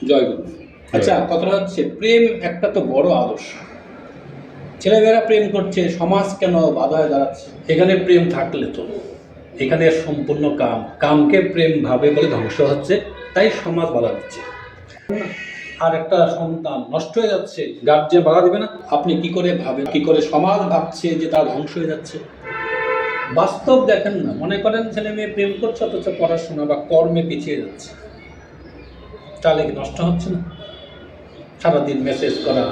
জয় গুরু। আচ্ছা, কথাটা হচ্ছে প্রেম একটা তো বড় আদর্শ। ছেলেমেয়েরা প্রেম করছে, সমাজ কেন বাধা হয়ে দাঁড়াচ্ছে? এখানে প্রেম থাকলে তো এখানে সম্পূর্ণ কামকে প্রেম ভাবে বলে ধ্বংস হচ্ছে, তাই সমাজ বাধা দিচ্ছে। আর একটা সন্তান নষ্ট হয়ে যাচ্ছে, গার্জিয়ান বাধা দিবে না? আপনি কি করে ভাবেন, কি করে সমাজ ভাবছে যে তার ধ্বংস হয়ে যাচ্ছে? বাস্তব দেখেন না, মনে করেন ছেলে মেয়ে প্রেম করছে অথচ পড়াশোনা বা কর্মে পিছিয়ে যাচ্ছে, তাহলে কি নষ্ট হচ্ছে না? সারাদিন মেসেজ করা,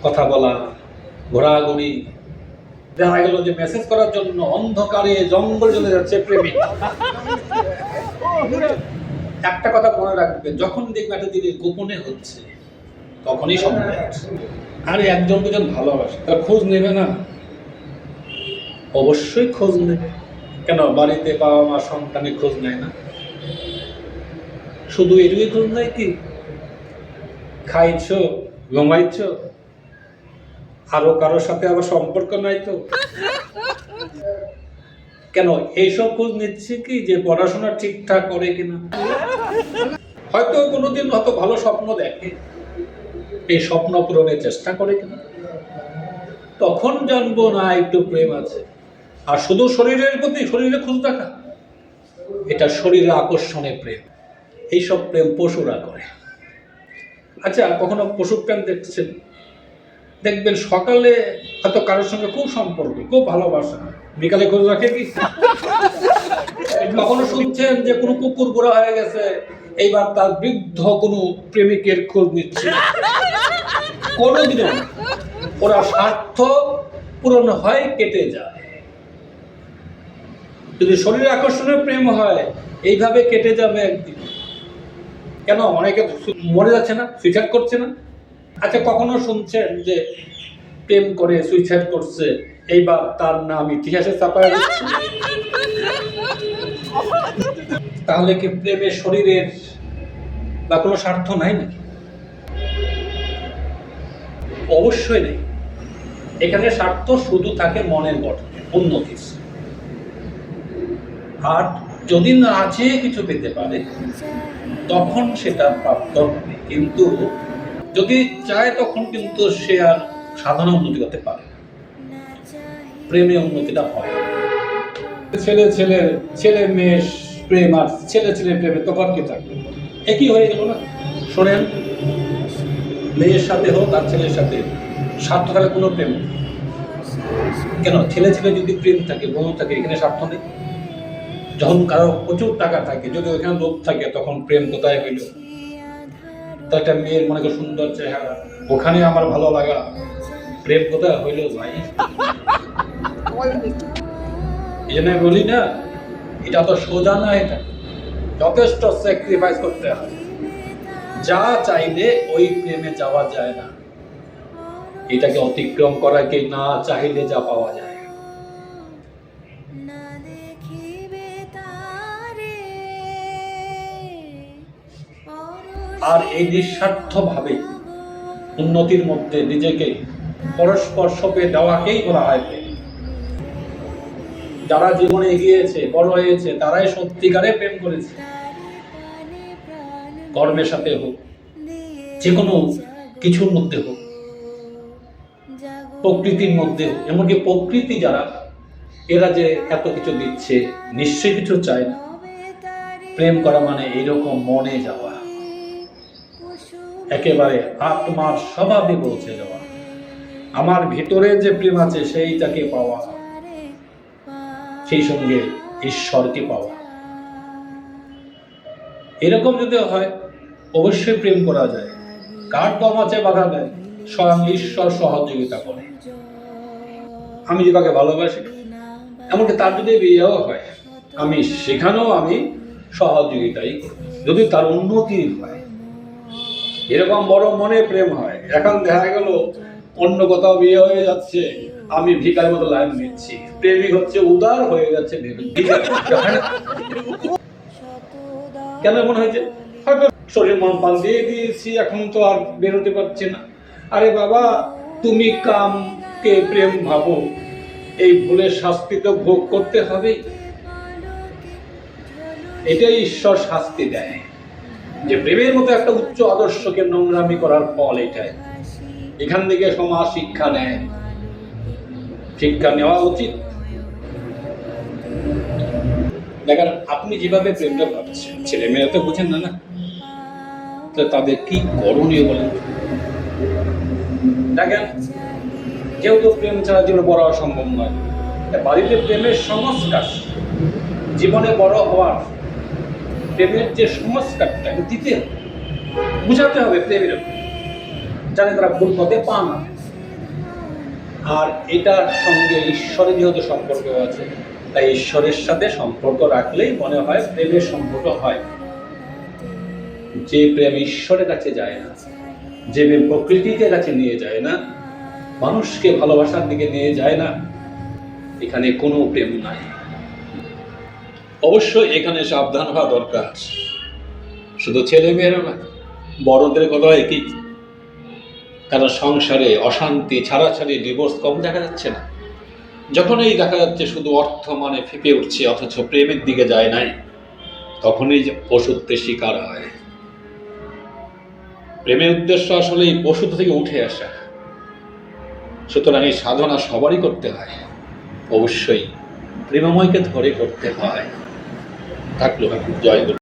কথা বলা, ঘোরাঘুরি, দেখা গেল যে মেসেজ করার জন্য অন্ধকারে জঙ্গল চলে যাচ্ছে প্রেমিক। একটা কথা মনে রাখবেন, যখন দেখবে একটা জিনিস গোপনে হচ্ছে তখনই সম্ভব। আরে একজন দুজন ভালোবাসে, তার খোঁজ নেবে না? অবশ্যই খোঁজ নেবে। কেন বাড়িতে বাবা মা সন্তানের খোঁজ নেয় না? শুধু এটুকুই খোঁজ নেয় কি খাইছো, ঘুমাইছো, আরো কারোর সাথে আবার সম্পর্ক নাই তো? কেন এইসব খোঁজ নিচ্ছে কি যে পড়াশোনা ঠিকঠাক করে কিনা, হয়তো কোনোদিন হয়তো ভালো স্বপ্ন দেখে, এই স্বপ্ন পূরণের চেষ্টা করে কিনা, তখন জানবো না একটু প্রেম আছে। আর শুধু শরীরের প্রতি শরীরে খোঁজ রাখা, এটা শরীরে আকর্ষণে প্রেম। এইসব প্রেম পশুরা করে। আচ্ছা, কখনো পশু প্রেম দেখছেন? দেখবেন সকালে হয়তো কারোর সঙ্গে খুব সম্পর্ক, খুব ভালোবাসা, বিকালে খোঁজ রাখে কি? কখনো শুনছেন যে কোনো কুকুর বুড়া হয়ে গেছে, এইবার তার বৃদ্ধ কোনো প্রেমিকের খোঁজ নিচ্ছে? কোনোদিনও না। ওরা স্বার্থ পূরণ হয়, কেটে যায়। যদি শরীর আকর্ষণের প্রেম হয়, এইভাবে কেটে যাবে একদিন। কেন অনেকে মরে যাচ্ছে না, সুইসাইড করছে না? আচ্ছা, কখনো শুনছেন যে প্রেম করে সুইসাইড করছে, এইবার তার নাম ইতিহাসে চাপায় দিচ্ছে? তাহলে কি প্রেমের শরীরের বা কোনো স্বার্থ নাই নাকি? অবশ্যই নেই। এখানে স্বার্থ শুধু থাকে মনের গঠনে, অন্য কিছু। আর যদি না আছে কিছু পেতে পারে তখন সেটা প্রাপ্ত হবে, কিন্তু যদি চায় তখন কিন্তু সে আর সাধারণ উন্নতি করতে পারে না। প্রেমে উন্নতিটা হয়। ছেলে মেয়ে প্রেম আর ছেলে প্রেমে তফাৎ কি থাকবে? একই হয়ে গেল না? শোনেন, মেয়ের সাথে হোক আর ছেলের সাথে স্বার্থ থাকলে কোনো প্রেম নেই। কেন ছেলে যদি প্রেম থাকে, বন্ধু থাকে, এখানে স্বার্থ নেই? যখন কারো প্রচুর টাকা থাকে, যদি ওইখানে লোভ থাকে, তখন প্রেম কোথায় হইল? তো একটা মেয়ের মনে করো সুন্দর চেহারা, ওখানে আমার ভালো লাগা, প্রেম কোথায় হইল ভাই? এই জন্য বলি না, এটা তো সোজা না, এটা যথেষ্ট স্যাক্রিফাইস করতে হয়। যা চাইলে ওই প্রেমে যাওয়া যায় না, এটাকে অতিক্রম করাকে না চাইলে যা পাওয়া যায়। আর এই নিঃস্বার্থ ভাবে উন্নতির মধ্যে নিজেকে পরস্পর সঁপে দেওয়াকেই বলা হয় প্রেম। যারা জীবনে এগিয়েছে, বড় হয়েছে, তারাই সত্যিকারে প্রেম করেছে। কর্মের সাথে হোক, যে কোনো কিছুর মধ্যে হোক, প্রকৃতির মধ্যে হোক, এমনকি প্রকৃতি যারা, এরা যে এত কিছু দিচ্ছে, নিশ্চয়ই কিছু চায় না। প্রেম করা মানে এইরকম মনে যাওয়া, একেবারে আত্মার স্বভাবে পৌঁছে যাওয়া, আমার ভিতরে যে প্রেম আছে সেইটাকে পাওয়া, সেই সঙ্গে ঈশ্বরকে পাওয়া। এরকম যদি হয়, অবশ্যই প্রেম করা যায়। কার কম আছে বাধা দেয়? স্বয়ং ঈশ্বর সহযোগিতা করে। আমি যে কাকে ভালোবাসি, এমনকি তার যদি বিয়েও হয়, আমি সেখানেও আমি সহযোগিতাই করি, যদি তার উন্নতি হয়। এরকম বড় মনে প্রেম হয়। এখন দেখা গেল অন্য কোথাও বিয়ে হয়ে যাচ্ছে, আমি ভিখারির মতো লাইন দিচ্ছি, প্রেমিক হচ্ছে উদার হয়ে যাচ্ছে। কেন এমন হয়েছে? হয়তো শরীর মন পাল দিয়ে দিয়েছি, এখন তো আর বেরোতে পারছি না। আরে বাবা, তুমি কামকে প্রেম ভাবো, এই ভুলের শাস্তি তো ভোগ করতে হবে। এটাই ঈশ্বর শাস্তি দেয়। যে প্রেমের মতো একটা উচ্চ আদর্শকে নোংরামি করার ফল এটাই। এখান থেকে সমাজ শিক্ষা নেয়, শিক্ষা নেওয়া উচিত। দেখেন, আপনি যেভাবে প্রেমটা ভাবছেন, ছেলে মেয়েরা তো বুঝেন না, তো তাদের কি করণীয় বলেন? দেখেন, যেহেতু প্রেম ছাড়া জীবনে বড় হওয়া সম্ভব নয়, বাড়িতে প্রেমের সংস্কার, জীবনে বড় হওয়ার প্রেমের যে সংস্কারটা দিতে হবে, বুঝাতে হবে প্রেমের, যাতে তারা ভুল পথে পা না। আর এটার সঙ্গে ঈশ্বরের যেহেতু সম্পর্ক আছে, তাই ঈশ্বরের সাথে সম্পর্ক রাখলেই মনে হয় প্রেমের সম্পর্ক হয়। যে প্রেম ঈশ্বরের কাছে যায় না, যে প্রেম প্রকৃতিকে কাছে নিয়ে যায় না, মানুষকে ভালোবাসার দিকে নিয়ে যায় না, এখানে কোনো প্রেম নাই। অবশ্যই এখানে সাবধান হওয়া দরকার। শুধু ছেলে মেয়েরা না, বড়দের কথা একই। কারণ সংসারে অশান্তি, ছাড়াছাড়ি, ডিভোর্স কম দেখা যাচ্ছে না। যখনই দেখা যাচ্ছে শুধু অর্থ মানে ফেঁপে উঠছে, অথচ প্রেমের দিকে যায় নাই, তখনই যে পশুত্বের শিকার হয়। প্রেমের উদ্দেশ্য আসলে এই পশুত্ব থেকে উঠে আসা। সুতরাং এই সাধনা সবারই করতে হয়, অবশ্যই প্রেমময়কে ধরে করতে হয়। থাকলো জয় গুরু।